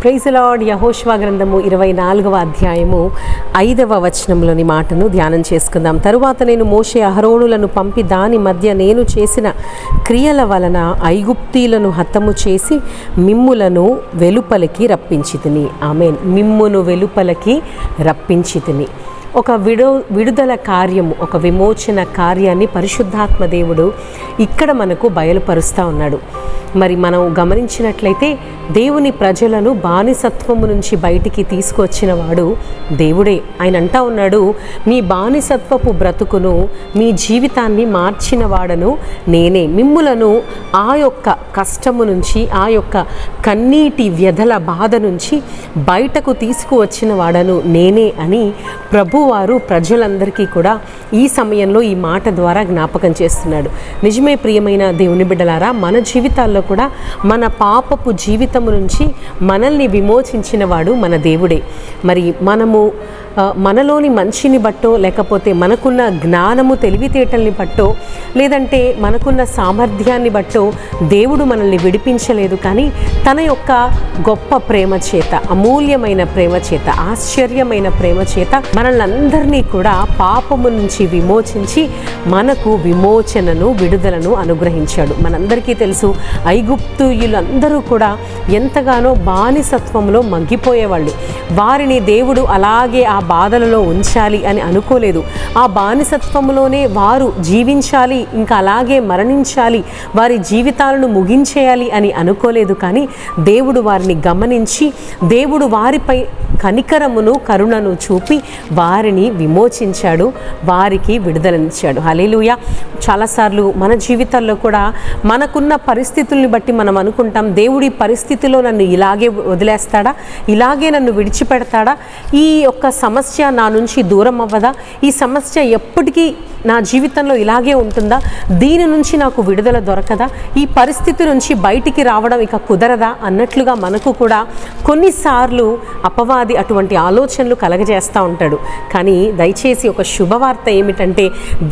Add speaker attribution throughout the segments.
Speaker 1: Praise the lord. యెహోషువ గ్రంథము 24వ అధ్యాయము 5వ వచనంలోని మాటను ధ్యానం చేసుకుందాం. తరువాత నేను మోషే అహరోనులను పంపి దాని మధ్య నేను చేసిన క్రియల వలన ఐగుప్తీలను హతము చేసి మిమ్ములను వెలుపలికి రప్పించితిని. ఆమేన్. మిమ్మును వెలుపలికి రప్పించితిని. ఒక విడుదల కార్యము, ఒక విమోచన కార్యాన్ని పరిశుద్ధాత్మ దేవుడు ఇక్కడ మనకు బయలుపరుస్తూ ఉన్నాడు. మరి మనం గమనించినట్లయితే దేవుని ప్రజలను బానిసత్వము నుంచి బయటికి తీసుకొచ్చిన వాడు దేవుడే. ఆయన అంటా ఉన్నాడు, మీ బానిసత్వపు బ్రతుకును, మీ జీవితాన్ని మార్చిన వాడను నేనే. మిమ్ములను ఆ యొక్క కష్టము నుంచి, ఆ యొక్క కన్నీటి వ్యధల బాధ నుంచి బయటకు తీసుకువచ్చిన వాడను నేనే అని ప్రభువారు ప్రజలందరికీ కూడా ఈ సమయంలో ఈ మాట ద్వారా జ్ఞాపకం చేస్తున్నాడు. నిజమే ప్రియమైన దేవుని బిడ్డలారా, మన జీవితాల్లో కూడా మన పాపపు జీవితము నుంచి మనల్ని విమోచించిన వాడు మన దేవుడే. మరి మనలోని మంచిని బట్టో, లేకపోతే మనకున్న జ్ఞానము తెలివితేటల్ని బట్టో, లేదంటే మనకున్న సామర్థ్యాన్ని బట్టో దేవుడు మనల్ని విడిపించలేదు. కానీ తన యొక్క గొప్ప ప్రేమ చేత, అమూల్యమైన ప్రేమ చేత, ఆశ్చర్యమైన ప్రేమ చేత మనల్ని అందరినీ కూడా పాపము నుంచి విమోచించి మనకు విమోచనను, విడుదలను అనుగ్రహించాడు. మనందరికీ తెలుసు, ఐగుప్తీయులందరూ కూడా ఎంతగానో బానిసత్వంలో మగ్గిపోయేవాళ్ళు. వారిని దేవుడు అలాగే ఆ బాధలలో ఉంచాలి అని అనుకోలేదు. ఆ బానిసత్వంలోనే వారు జీవించాలి, ఇంకా అలాగే మరణించాలి, వారి జీవితాలను ముగించేయాలి అని అనుకోలేదు. కానీ దేవుడు వారిని గమనించి, దేవుడు వారిపై కనికరమును, కరుణను చూపి వారిని విమోచించాడు, వారికి విడుదలనిచ్చాడు. హల్లెలూయా. చాలాసార్లు మన జీవితాల్లో కూడా మనకున్న పరిస్థితుల్ని బట్టి మనం అనుకుంటాం, దేవుడి పరిస్థితిలో నన్ను ఇలాగే వదిలేస్తాడా, ఇలాగే నన్ను విడిచిపెడతాడా, ఈ యొక్క సమస్య నా నుంచి దూరం అవ్వదా, ఈ సమస్య ఎప్పటికీ నా జీవితంలో ఇలాగే ఉంటుందా, దీని నుంచి నాకు విడుదల దొరకదా, ఈ పరిస్థితి నుంచి బయటికి రావడం ఇక కుదరదా అన్నట్లుగా మనకు కూడా కొన్నిసార్లు అపవాది అటువంటి ఆలోచనలు కలగజేస్తూ ఉంటాడు. కానీ దయచేసి ఒక శుభవార్త ఏమిటంటే,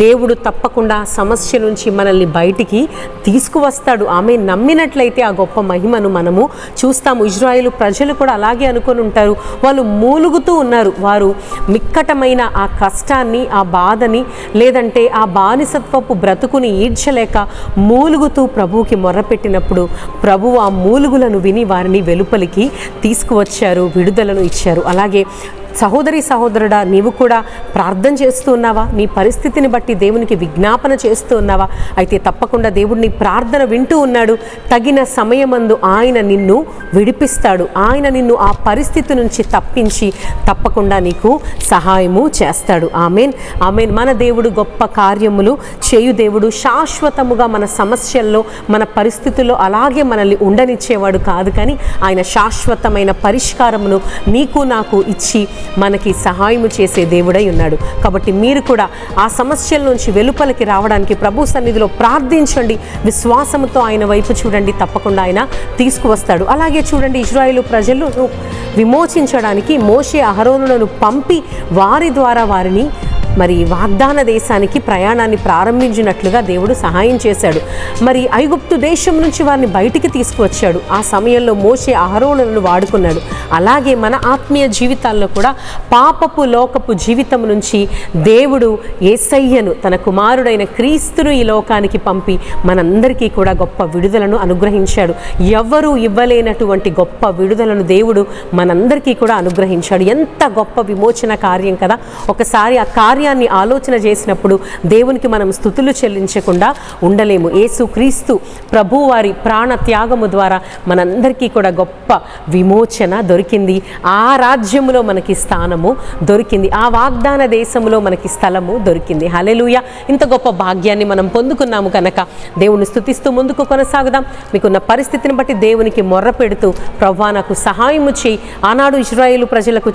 Speaker 1: దేవుడు తప్పకుండా సమస్య నుంచి మనల్ని బయటికి తీసుకువస్తాడు. ఆమె నమ్మినట్లయితే ఆ గొప్ప మహిమను మనము చూస్తాము. ఇజ్రాయేలు ప్రజలు కూడా అలాగే అనుకొని ఉంటారు. వాళ్ళు మూలుగుతూ ఉన్నారు. వారు మిక్కటమైన ఆ కష్టాన్ని, ఆ బాధని, లేదంటే ఆ బానిసత్వపు బ్రతుకుని ఈడ్చలేక మూలుగుతూ ప్రభువుకి మొర్రపెట్టినప్పుడు ప్రభువు ఆ మూలుగులను విని వారిని వెలుపలికి తీసుకువచ్చారు, విడుదలను ఇచ్చారు. అలాగే సహోదరి సహోదరుడా, నీవు కూడా ప్రార్థన చేస్తూ ఉన్నావా? నీ పరిస్థితిని బట్టి దేవునికి విజ్ఞాపన చేస్తూ ఉన్నావా? అయితే తప్పకుండా దేవుడు నీ ప్రార్థన వింటూ ఉన్నాడు. తగిన సమయమందు ఆయన నిన్ను విడిపిస్తాడు. ఆయన నిన్ను ఆ పరిస్థితి నుంచి తప్పించి తప్పకుండా నీకు సహాయము చేస్తాడు. ఆమేన్, ఆమేన్. మన దేవుడు గొప్ప కార్యములు చేయు దేవుడు. శాశ్వతముగా మన సమస్యల్లో, మన పరిస్థితుల్లో అలాగే మనల్ని ఉండనిచ్చేవాడు కాదు. కానీ ఆయన శాశ్వతమైన పరిష్కారమును నీకు నాకు ఇచ్చి మనకి సహాయము చేసే దేవుడై ఉన్నాడు. కాబట్టి మీరు కూడా ఆ సమస్యల నుంచి వెలుపలికి రావడానికి ప్రభు సన్నిధిలో ప్రార్థించండి. విశ్వాసంతో ఆయన వైపు చూడండి, తప్పకుండా ఆయన తీసుకువస్తాడు. అలాగే చూడండి, ఇశ్రాయేలు ప్రజలను విమోచించడానికి మోషే అహరోనులను పంపి వారి ద్వారా వారిని మరి వాగ్దాన దేశానికి ప్రయాణాన్ని ప్రారంభించినట్లుగా దేవుడు సహాయం చేశాడు. మరి ఐగుప్తు దేశం నుంచి వారిని బయటికి తీసుకువచ్చాడు. ఆ సమయంలో మోషే అహరోనులను వాడుకున్నాడు. అలాగే మన ఆత్మీయ జీవితాల్లో కూడా పాపపు లోకపు జీవితం నుంచి దేవుడు యేసయ్యను, తన కుమారుడైన క్రీస్తును ఈ లోకానికి పంపి మనందరికీ కూడా గొప్ప విడుదలను అనుగ్రహించాడు. ఎవ్వరూ ఇవ్వలేనటువంటి గొప్ప విడుదలను దేవుడు మనందరికీ కూడా అనుగ్రహించాడు. ఎంత గొప్ప విమోచన కార్యం కదా. ఒకసారి ఆ కార్యాన్ని ఆలోచన చేసినప్పుడు దేవునికి మనం స్తుతులు చెల్లించకుండా ఉండలేము. యేసు క్రీస్తు ప్రభు వారి ప్రాణ త్యాగము ద్వారా మనందరికీ కూడా గొప్ప విమోచన దొరికింది. ఆ రాజ్యములో మనకి స్థానము దొరికింది. ఆ వాగ్దాన దేశములో మనకి స్థలము దొరికింది. హల్లెలూయా. ఇంత గొప్ప భాగ్యాన్ని మనం పొందుకున్నాము కనుక దేవుని స్తుతిస్తూ ముందుకు కొనసాగుదాం. మీకున్న పరిస్థితిని బట్టి దేవునికి మొర్ర పెడుతూ, ప్రభువా నాకు సహాయము చేయి. ఆనాడు ఇశ్రాయేలు ప్రజలకు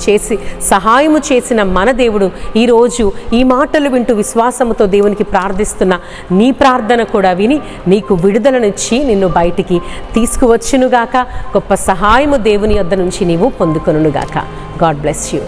Speaker 1: సహాయము చేసిన మన దేవుడు ఈరోజు ఈ మాటలు వింటూ విశ్వాసముతో దేవునికి ప్రార్థిస్తున్న నీ ప్రార్థన కూడా విని నీకు విడుదలనిచ్చి నిన్ను బయటికి తీసుకువచ్చునుగాక. గొప్ప సహాయము దేవుని యొద్ద నుంచి నీవు పొందుకొనుగాక. God bless you.